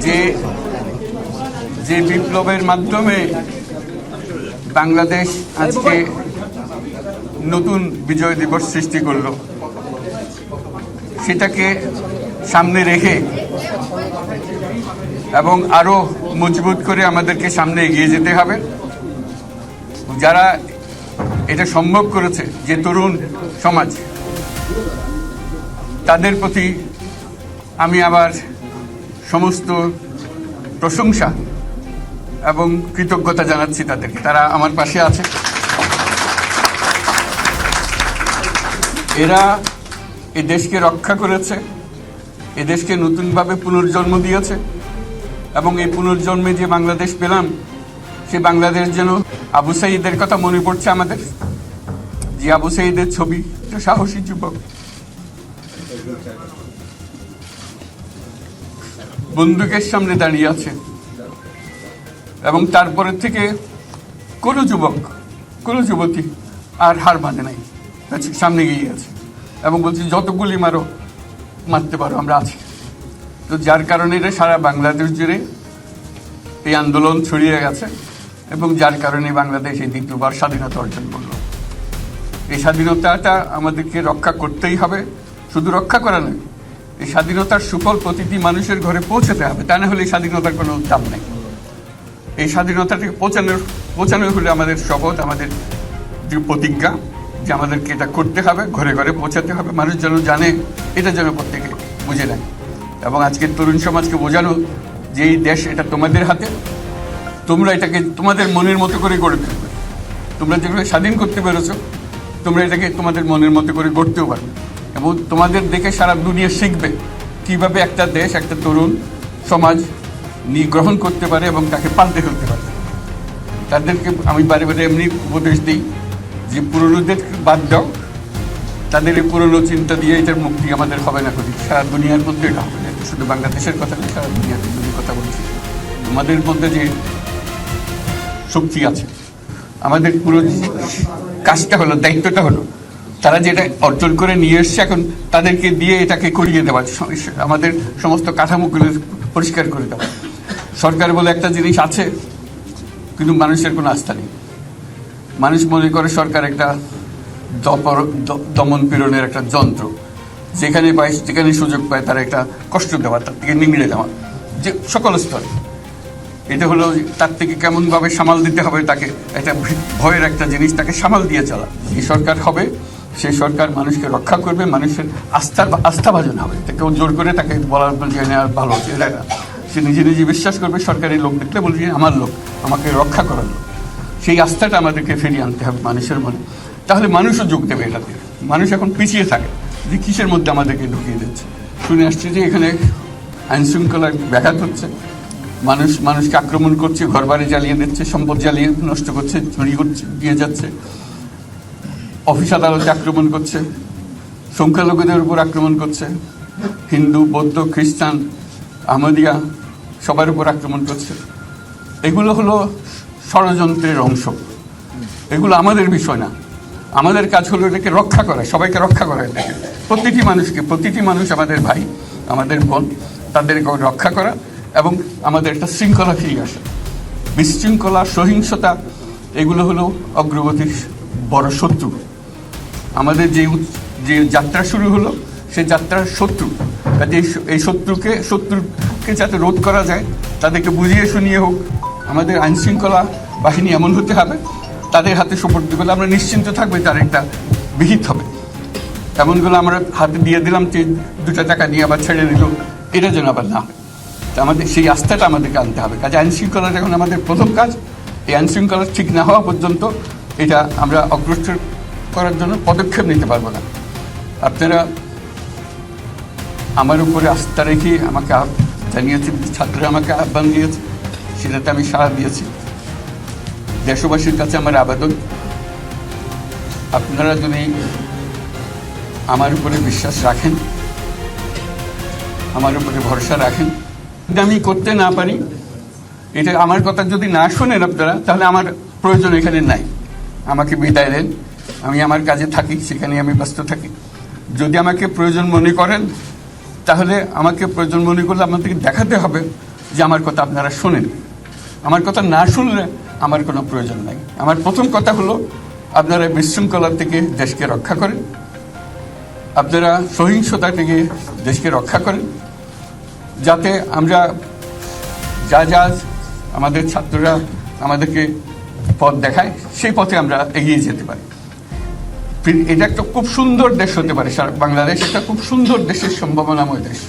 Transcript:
যে যে বিপ্লবের মাধ্যমে বাংলাদেশ আজকে নতুন বিজয় দিবস সৃষ্টি করল, সেটাকে সামনে রেখে এবং আরো মজবুত করে আমাদেরকে সামনে এগিয়ে যেতে হবে। যারা এটা সম্ভব করেছে, যে তরুণ সমাজ, তাদের প্রতি আমি আবার সমস্ত প্রশংসা এবং কৃতজ্ঞতা জানাচ্ছি তাদেরকে। তারা আমার পাশে আছে। এরা এই দেশকে রক্ষা করেছে, এ দেশকে নতুনভাবে পুনর্জন্ম দিয়েছে এবং এই পুনর্জন্মে যে বাংলাদেশ পেলাম, সে বাংলাদেশ যেন আবু সাঈদের কথা মনে পড়ছে আমাদের। যে আবু সাঈদের ছবি, একটা সাহসী যুবক, বন্দুকের সামনে দাঁড়িয়ে আছে এবং তারপরে থেকে কোনো যুবক, কোনো যুবতী আর হার মানে নাই, সামনে গিয়ে আছে এবং বলছি যত গুলি মারো, মারতে পারো, আমরা আছি। তো যার কারণে এটা সারা বাংলাদেশ জুড়ে এই আন্দোলন ছড়িয়ে গেছে এবং যার কারণে বাংলাদেশ এই দ্বিতীয়বার স্বাধীনতা অর্জন করলো। এই স্বাধীনতাটা আমাদেরকে রক্ষা করতেই হবে। শুধু রক্ষা করা নয়, এই স্বাধীনতার সুফল প্রতিটি মানুষের ঘরে পৌঁছাতে হবে। তা না হলে এই স্বাধীনতার কোনো দাম নেই। এই স্বাধীনতাটাকে পৌঁছানো হলে আমাদের শপথ, আমাদের যে প্রতিজ্ঞা, যে আমাদেরকে এটা করতে হবে, ঘরে ঘরে পৌঁছাতে হবে। মানুষ যেন জানে, এটা যেন প্রত্যেকে বুঝে নেয়। এবং আজকের তরুণ সমাজকে বোঝানো যে এই দেশ এটা তোমাদের হাতে, তোমরা এটাকে তোমাদের মনের মতো করে গড়ে তুলবে। তোমরা যেগুলো স্বাধীন করতে পেরেছো, তোমরা এটাকে তোমাদের মনের মতো করে গড়তেও পারবে এবং তোমাদের দেখে সারা দুনিয়া শিখবে কিভাবে একটা দেশ, একটা তরুণ সমাজ গ্রহণ করতে পারে এবং তাকে পাল্টে ফেলতে পারে। তাদেরকে আমি বারে বারে এমনি উপদেশ দিই যে পুরনোদের বাদ দাও, তাদের এই পুরনো চিন্তা দিয়ে এটার মুক্তি আমাদের হবে না। করি সারা দুনিয়ার মধ্যে এটা হবে না। শুধু বাংলাদেশের কথা নেই, সারা দুনিয়ার মধ্যে কথা বলছি। আমাদের মধ্যে যে শক্তি আছে, আমাদের পুরো কাজটা হলো, দায়িত্বটা হলো, তারা যেটা অর্জন করে নিয়ে এসছে, এখন তাদেরকে দিয়ে এটাকে করিয়ে দেওয়া, আমাদের সমস্ত কাঠামোগুলো পরিষ্কার করে দেওয়া। সরকার বলে একটা জিনিস আছে, কিন্তু মানুষের কোনো আস্থা নেই। মানুষ মনে করে সরকার একটা দমন পীড়নের একটা যন্ত্র, যেখানে পায়, যেখানে সুযোগ পায় তার একটা কষ্ট দেওয়া, তার থেকে নিংড়ে দেওয়া, যে সকল স্তরে। এটা হলো তার থেকে কেমনভাবে সামাল দিতে হবে তাকে, একটা ভয়ের একটা জিনিস, তাকে সামাল দিয়ে চলা। এই সরকার হবে, সেই সরকার মানুষকে রক্ষা করবে, মানুষের আস্থাভাজন হবে। কেউ জোর করে তাকে বলার যে ভালো হচ্ছে, এটা না। সে নিজে নিজে বিশ্বাস করবে, সরকারি লোক দেখলে বলবে আমার লোক, আমাকে রক্ষা করার লোক। সেই আস্থাটা আমাদেরকে ফিরিয়ে আনতে হবে মানুষের মনে। তাহলে মানুষও যোগ দেবে এটাতে। মানুষ এখন পিছিয়ে থাকে যে কিসের মধ্যে আমাদেরকে ঢুকিয়ে দিচ্ছে। শুনে আসছে যে এখানে আইনশৃঙ্খলার ব্যাঘাত হচ্ছে, মানুষকে আক্রমণ করছে, ঘরবাড়ি জ্বালিয়ে দিচ্ছে, সম্পদ জ্বালিয়ে নষ্ট করছে, চুরি করছে, দিয়ে যাচ্ছে, অফিস আদালতে আক্রমণ করছে, সংখ্যালঘুদের উপর আক্রমণ করছে, হিন্দু, বৌদ্ধ, খ্রিস্টান, আহমদিয়া সবার উপর আক্রমণ করছে। এগুলো হলো ষড়যন্ত্রের অংশ। এগুলো আমাদের বিষয় না। আমাদের কাজ হলো এটাকে রক্ষা করা, সবাইকে রক্ষা করা, এটাকে প্রতিটি মানুষকে, প্রতিটি মানুষ আমাদের ভাই, আমাদের বোন, তাদেরকে রক্ষা করা এবং আমাদের একটা শৃঙ্খলা ফিরিয়ে আসা। বিশৃঙ্খলা, সহিংসতা এগুলো হলো অগ্রগতির বড় শত্রু। আমাদের যে যাত্রা শুরু হলো, সেই যাত্রার শত্রু। কাজে এই শত্রুকে যাতে রোধ করা যায়, তাদেরকে বুঝিয়ে শুনিয়ে হোক। আমাদের আইনশৃঙ্খলা বাহিনী এমন হতে হবে, তাদের হাতে সুপর্দ করলে আমরা নিশ্চিন্ত থাকবে তার একটা বিহিত হবে। এমনগুলো আমরা হাতে দিয়ে দিলাম, যে 2 টাকা নিয়ে আবার ছেড়ে দিল, এটা যেন আবার না হয়। আমাদের সেই আস্থাটা আমাদেরকে আনতে হবে। কাজে আইনশৃঙ্খলা এখন আমাদের প্রথম কাজ। এই আইনশৃঙ্খলা ঠিক না হওয়া পর্যন্ত এটা আমরা অগ্রসর করার জন্য পদক্ষেপ নিতে পারবো না। আপনারা আমার উপরে আস্থা রেখে আমাকে জানিয়েছে, ছাত্ররা আমাকে আহ্বান দিয়েছে, সেটাতে আমি সাড়া দিয়েছি। দেশবাসীর কাছে আমার আবেদন, আপনারা যদি আমার উপরে বিশ্বাস রাখেন, আমার উপরে ভরসা রাখেন, যদি আমি করতে না পারি, এটা আমার কথা যদি না শোনেন আপনারা, তাহলে আমার প্রয়োজন এখানে নাই। আমাকে বিদায় দেন, আমি আমার কাজে থাকি, সেখানে আমি ব্যস্ত থাকি। যদি আমাকে প্রয়োজন মনে করেন, তাহলে আমাকে প্রয়োজন মনে করলে আপনাদেরকে দেখাতে হবে যে আমার কথা আপনারা শোনেন। আমার কথা না শুনলে আমার কোনো প্রয়োজন নাই। আমার প্রথম কথা হলো আপনারা বিশৃঙ্খলা থেকে দেশকে রক্ষা করেন, আপনারা সহিংসতা থেকে দেশকে রক্ষা করেন, যাতে আমরা যা আমাদের ছাত্ররা আমাদেরকে পথ দেখায় সেই পথে আমরা এগিয়ে যেতে পারি। এটা একটা খুব সুন্দর দেশ হতে পারে, সারা বাংলাদেশ একটা খুব সুন্দর দেশের সম্ভাবনাময় দেশ।